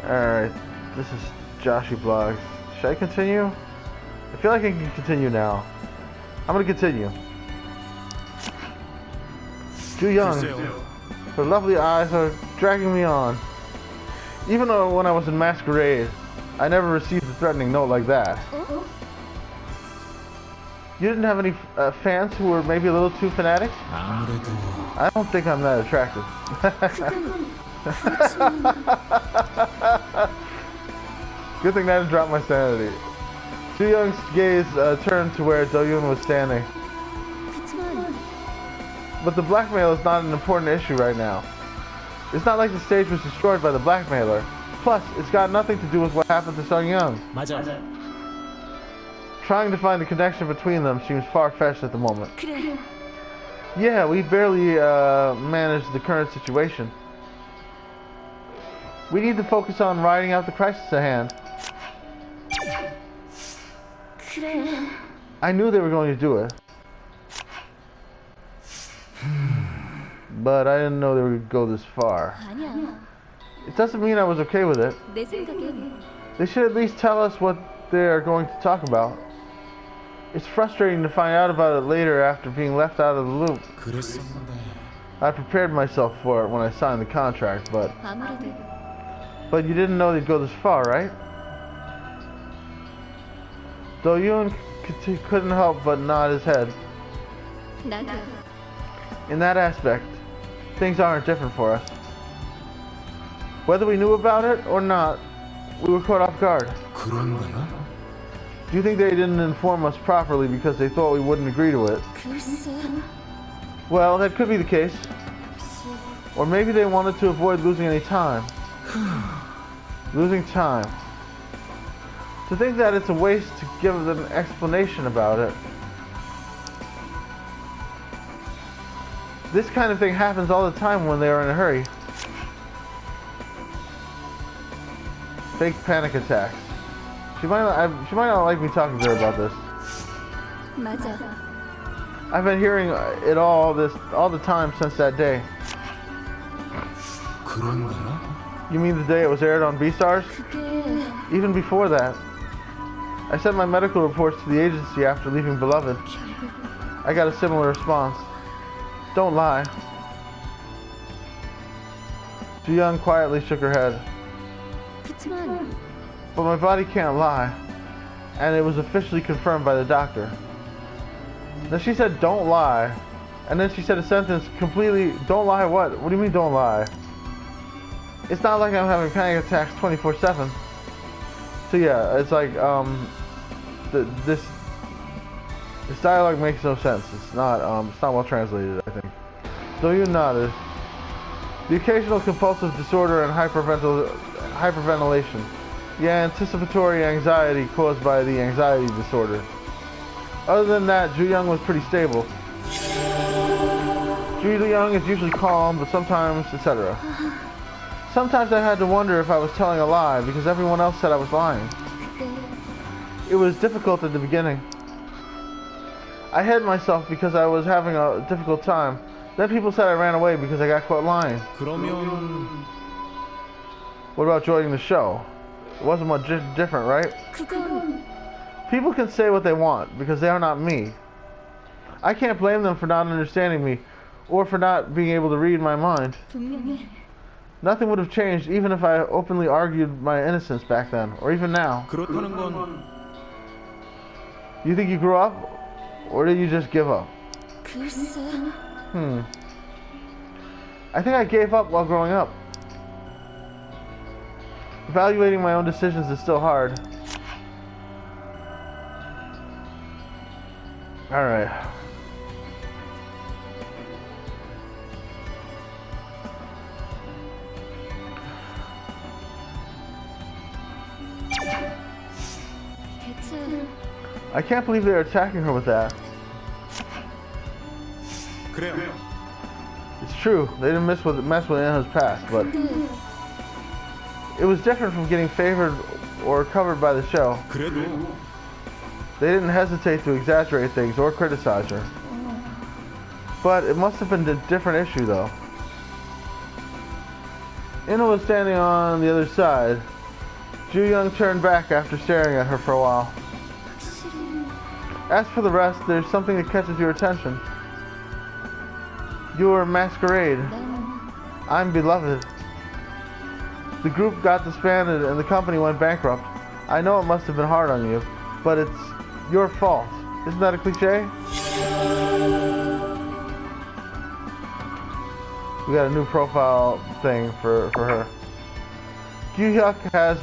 Alright, this is Joshyblogz. Should I continue? I feel like I can continue now. I'm gonna continue. Too young. Her lovely eyes are dragging me on. Even though when I was in Masquerade, I never received a threatening note like that. You didn't have any fans who were maybe a little too fanatic? I don't think I'm that attractive. Good thing I didn't drop my sanity. Too Young's gaze turned to where Do-yoon was standing. But the blackmail is not an important issue right now. It's not like the stage was destroyed by the blackmailer. Plus, it's got nothing to do with what happened to Sung Young. Trying to find a connection between them seems far-fetched at the moment. Yeah, we barely managed the current situation. We need to focus on riding out the crisis at hand. I knew they were going to do it. But I didn't know they would go this far. It doesn't mean I was okay with it. They should at least tell us what they are going to talk about. It's frustrating to find out about it later after being left out of the loop. I prepared myself for it when I signed the contract, but you didn't know they'd go this far, right? Do-yoon couldn't help but nod his head. In that aspect, things aren't different for us. Whether we knew about it or not, we were caught off guard. Do you think they didn't inform us properly because they thought we wouldn't agree to it? Well, that could be the case. Or maybe they wanted to avoid losing any time. Losing time. To think that it's a waste to give them an explanation about it. This kind of thing happens all the time when they are in a hurry. Fake panic attacks. She might not like me talking to her about this. I've been hearing it all the time since that day. You mean the day it was aired on B-Stars? Even before that. I sent my medical reports to the agency after leaving Beloved. I got a similar response. Don't lie. Do-young quietly shook her head. But my body can't lie. And it was officially confirmed by the doctor. Then she said, don't lie. And then she said a sentence completely, don't lie what? What do you mean don't lie? It's not like I'm having panic attacks 24/7. So yeah, it's like, this dialogue makes no sense. It's not well translated, I think. Do-yoon nodded. The occasional compulsive disorder and hyperventilation. The anticipatory anxiety caused by the anxiety disorder. Other than that, Ju-young was pretty stable. Ju-young is usually calm, but sometimes, etc. Sometimes I had to wonder if I was telling a lie because everyone else said I was lying. It was difficult at the beginning. I hid myself because I was having a difficult time. Then people said I ran away because I got caught lying. What about joining the show? It wasn't much different, right? People can say what they want because they are not me. I can't blame them for not understanding me or for not being able to read my mind. Nothing would have changed even if I openly argued my innocence back then, or even now. You think you grew up, or did you just give up? I think I gave up while growing up. Evaluating my own decisions is still hard. Alright. I can't believe they're attacking her with that. It's true, they didn't mess with Inho's past, but it was different from getting favored or covered by the show. They didn't hesitate to exaggerate things or criticize her. But it must have been a different issue though. Inho was standing on the other side, Ju-young turned back after staring at her for a while. As for the rest, there's something that catches your attention. You're Masquerade. I'm Beloved. The group got disbanded and the company went bankrupt. I know it must have been hard on you, but it's your fault. Isn't that a cliche? We got a new profile thing for her. Gyu-hyuk has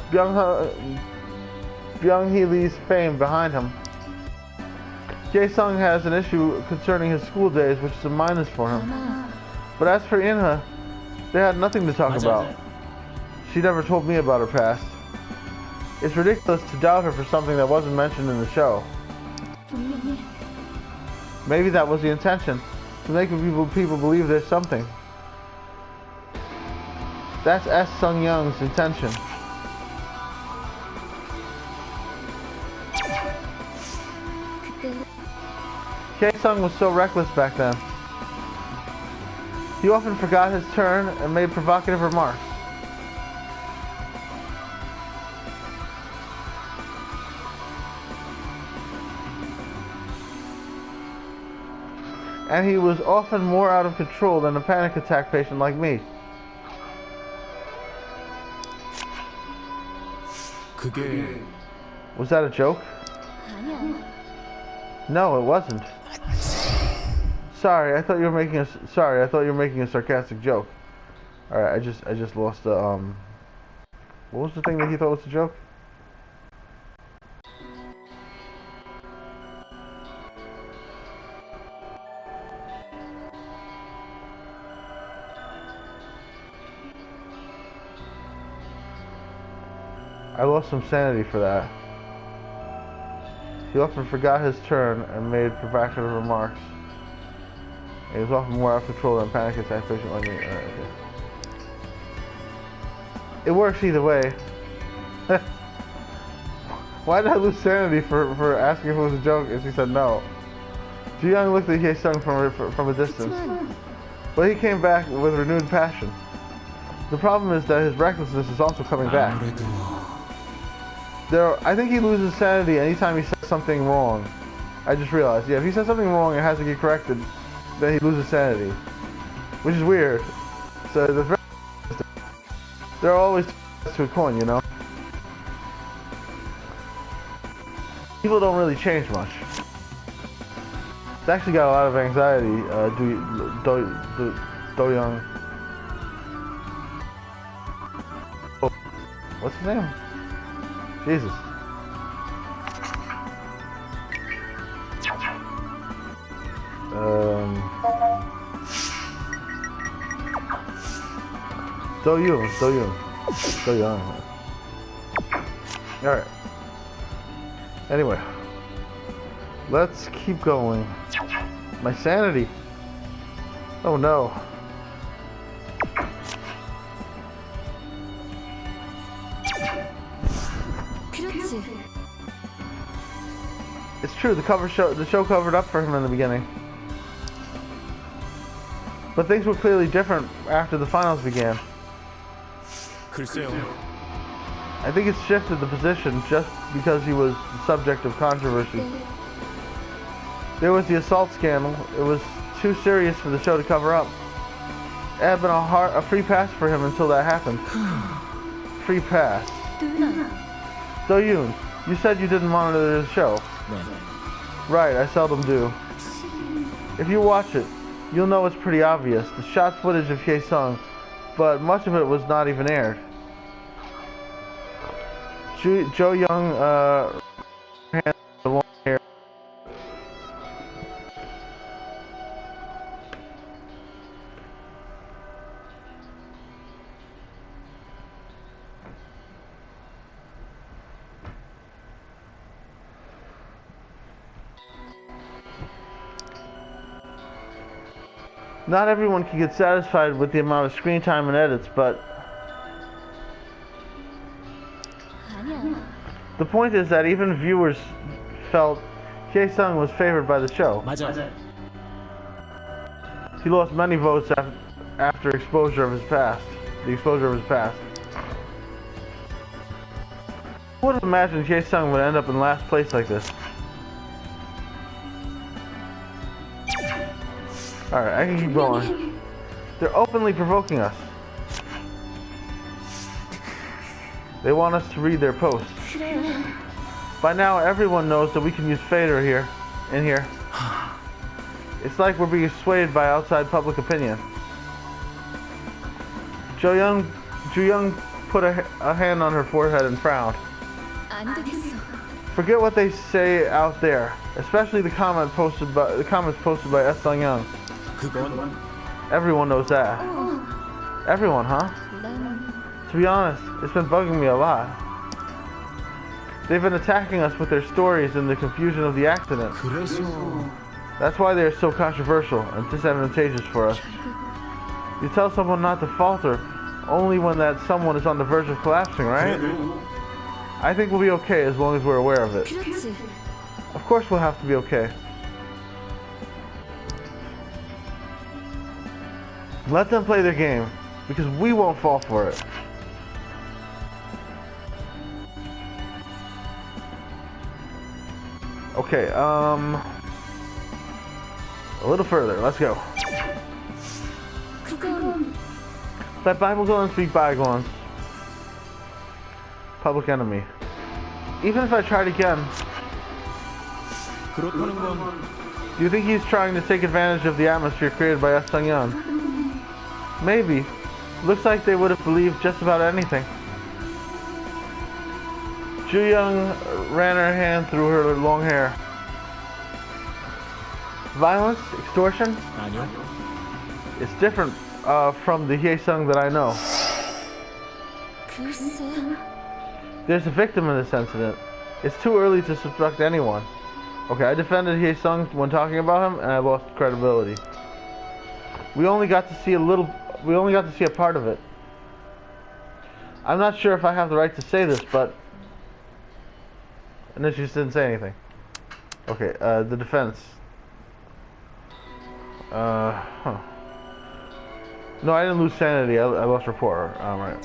Byung-hee Lee's fame behind him. Jae-sung has an issue concerning his school days, which is a minus for him. But as for Inha, they had nothing to talk about. She never told me about her past. It's ridiculous to doubt her for something that wasn't mentioned in the show. Maybe that was the intention, to make people believe there's something. That's S. Sung-young's intention. K-sung was so reckless back then. He often forgot his turn and made provocative remarks. And he was often more out of control than a panic attack patient like me. Was that a joke? No, it wasn't. Sorry, I thought you were making a sarcastic joke. All right, I just lost the what was the thing that he thought was a joke? I lost some sanity for that. He often forgot his turn and made provocative remarks. He was often more out of control than a panic attack patient like me. Alright, okay. It works either way. Why did I lose sanity for asking if it was a joke and she said no? Ju-young looked at Hye-sung from a distance. But he came back with renewed passion. The problem is that his recklessness is also coming back. I think he loses sanity anytime he says something wrong. I just realized. Yeah, if he says something wrong and has to get corrected, then he loses sanity. Which is weird. So there are always two sides to a coin, you know? People don't really change much. It's actually got a lot of anxiety, Do-young. Oh, what's his name? Jesus. Do-young. Alright. Anyway. Let's keep going. My sanity. Oh no. It's true, the show covered up for him in the beginning. But things were clearly different after the finals began. I think it shifted the position just because he was the subject of controversy. There was the assault scandal. It was too serious for the show to cover up. It had been a free pass for him until that happened. Free pass. Do-young, you said you didn't monitor the show. Right, I seldom do. If you watch it, you'll know it's pretty obvious. The shot footage of Hye-sung, but much of it was not even aired. Jo-young, hands the long hair. Not everyone can get satisfied with the amount of screen time and edits, but the point is that even viewers felt Hye-sung was favored by the show. He lost many votes after the exposure of his past. Who would have imagined Jae-sung would end up in last place like this? Alright, I can keep going. They're openly provoking us. They want us to read their posts. By now, everyone knows that we can use Fader in here. It's like we're being swayed by outside public opinion. Ju-young put a hand on her forehead and frowned. Forget what they say out there, especially the comments posted by S. Sung-young. Everyone knows that. Everyone, huh? To be honest, it's been bugging me a lot. They've been attacking us with their stories in the confusion of the accident. That's why they are so controversial and disadvantageous for us. You tell someone not to falter only when that someone is on the verge of collapsing, right? I think we'll be okay as long as we're aware of it. Of course we'll have to be okay. Let them play their game, because we won't fall for it. Okay, a little further, let's go. Let bygones be bygones. Public enemy. Even if I tried again, do you think he's trying to take advantage of the atmosphere created by S. Sung-young? Maybe. Looks like they would have believed just about anything. Ju-young ran her hand through her long hair. Violence? Extortion? It's different from the Hye-sung that I know. There's a victim in this incident. It's too early to suspect anyone. Okay, I defended Hye-sung when talking about him, and I lost credibility. We only got to see a part of it. I'm not sure if I have the right to say this, but... And then she just didn't say anything. Okay, the defense. No, I didn't lose sanity. I lost rapport. Right.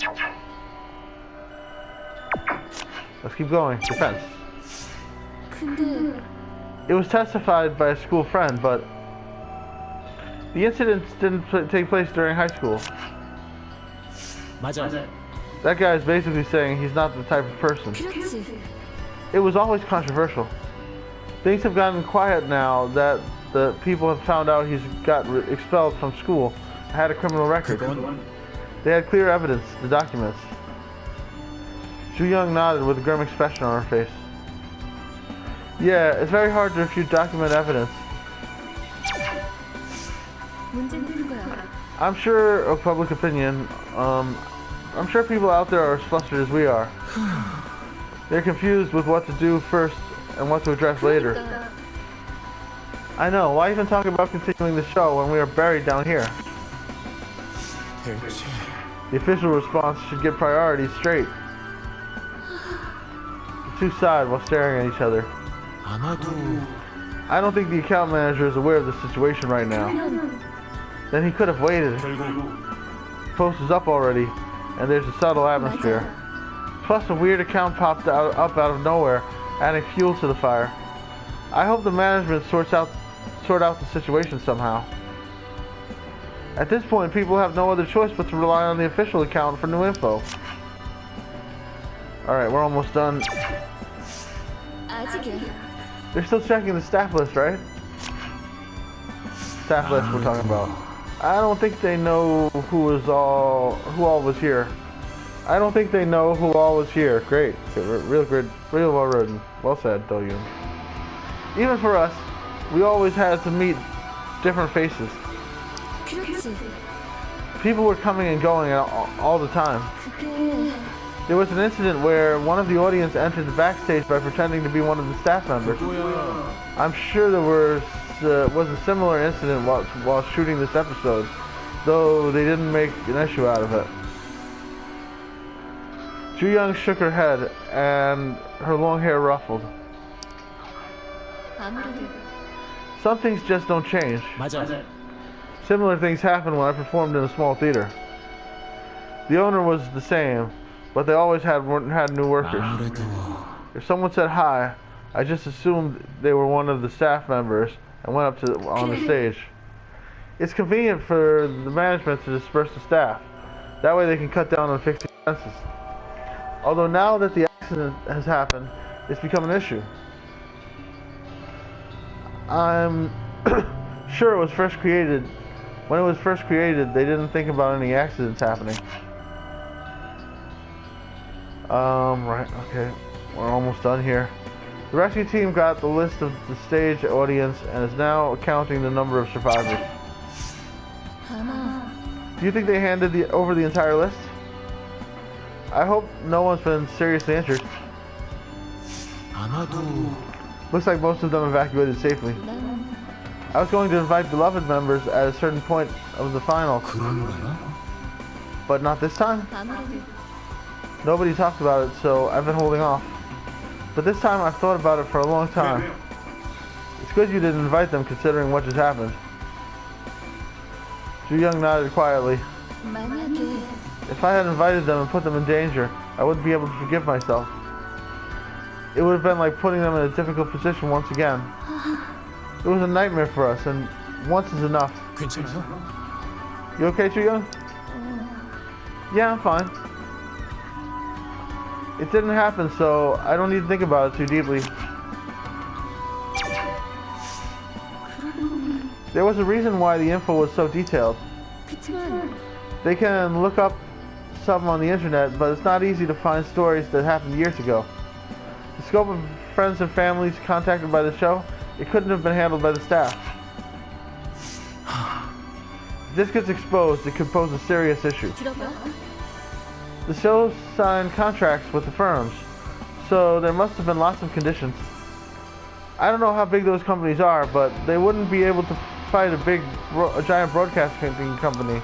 Let's keep going. Defense. It was testified by a school friend, but the incidents didn't take place during high school. That guy is basically saying he's not the type of person. It was always controversial. Things have gotten quiet now that the people have found out he's got expelled from school, had a criminal record. They had clear evidence, the documents. Ju-young nodded with a grim expression on her face. Yeah, it's very hard to refute document evidence. I'm sure of public opinion. I'm sure people out there are as flustered as we are. They're confused with what to do first and what to address later. I know, why even talk about continuing the show when we are buried down here? The official response should get priorities straight. The two sighed while staring at each other. I don't think the account manager is aware of the situation right now. Then he could have waited. The post is up already, and there's a subtle atmosphere. Plus a weird account popped up out of nowhere, adding fuel to the fire. I hope the management sort out the situation somehow. At this point, people have no other choice but to rely on the official account for new info. Alright, we're almost done. They're still checking the staff list, right? Staff list we're talking about. I don't think they know who all was here. I don't think they know who all was here. Great. Real good. Real well written. Well said, Do-yoon. Even for us, we always had to meet different faces. People were coming and going all the time. There was an incident where one of the audience entered the backstage by pretending to be one of the staff members. I'm sure there was a similar incident while shooting this episode, though they didn't make an issue out of it. Ju-young shook her head and her long hair ruffled. Some things just don't change. Similar things happened when I performed in a small theater. The owner was the same, but they always had new workers. If someone said hi, I just assumed they were one of the staff members and went up on the stage. It's convenient for the management to disperse the staff. That way they can cut down on fixed expenses. Although now that the accident has happened, it's become an issue. I'm sure it was first created. When it was first created, they didn't think about any accidents happening. Right, okay. We're almost done here. The rescue team got the list of the stage audience and is now counting the number of survivors. Do you think they handed over the entire list? I hope no one's been seriously injured. Looks like most of them evacuated safely. I was going to invite beloved members at a certain point of the final, but not this time. Nobody talked about it, so I've been holding off. But this time I've thought about it for a long time. It's good you didn't invite them considering what just happened. Ju Young nodded quietly. If I had invited them and put them in danger, I wouldn't be able to forgive myself. It would have been like putting them in a difficult position once again. It was a nightmare for us, and once is enough. You okay, Ju Young? Yeah, I'm fine. It didn't happen, so I don't need to think about it too deeply. There was a reason why the info was so detailed. They can look up some on the internet, but it's not easy to find stories that happened years ago. The scope of friends and families contacted by the show, it couldn't have been handled by the staff. If this gets exposed, it could pose a serious issue. The show signed contracts with the firms, so there must have been lots of conditions. I don't know how big those companies are, but they wouldn't be able to fight a giant broadcasting company,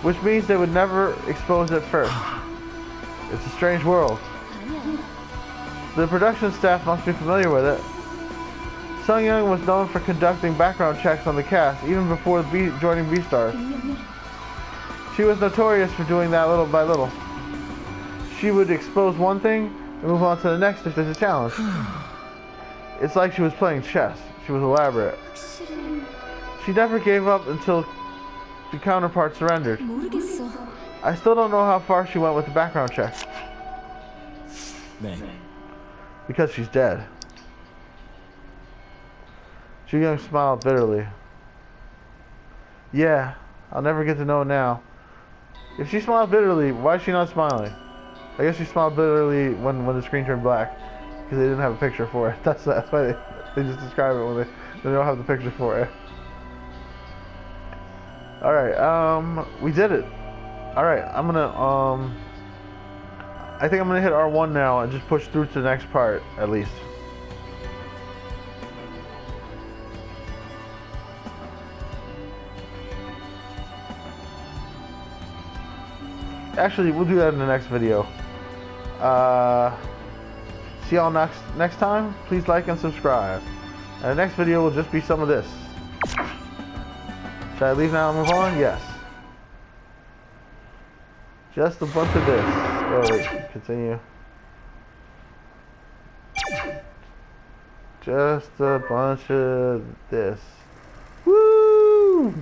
which means they would never expose it first. It's a strange world. The production staff must be familiar with it. Sung Young was known for conducting background checks on the cast, even before joining B-Stars. She was notorious for doing that little by little. She would expose one thing and move on to the next if there's a challenge. It's like she was playing chess. She was elaborate. She never gave up until the counterpart surrendered. I still don't know how far she went with the background check. Because she's dead. Ju Young smiled bitterly. Yeah, I'll never get to know now. If she smiled bitterly, why is she not smiling? I guess she smiled bitterly when the screen turned black, because they didn't have a picture for it. That's why they just describe it when they don't have the picture for it. Alright, we did it. Alright, I think I'm gonna hit R1 now and just push through to the next part, at least. Actually, we'll do that in the next video. See y'all next time. Please like and subscribe. And the next video will just be some of this. Should I leave now and move on? Yes. Just a bunch of this. Oh wait, continue. Just a bunch of this. Woo!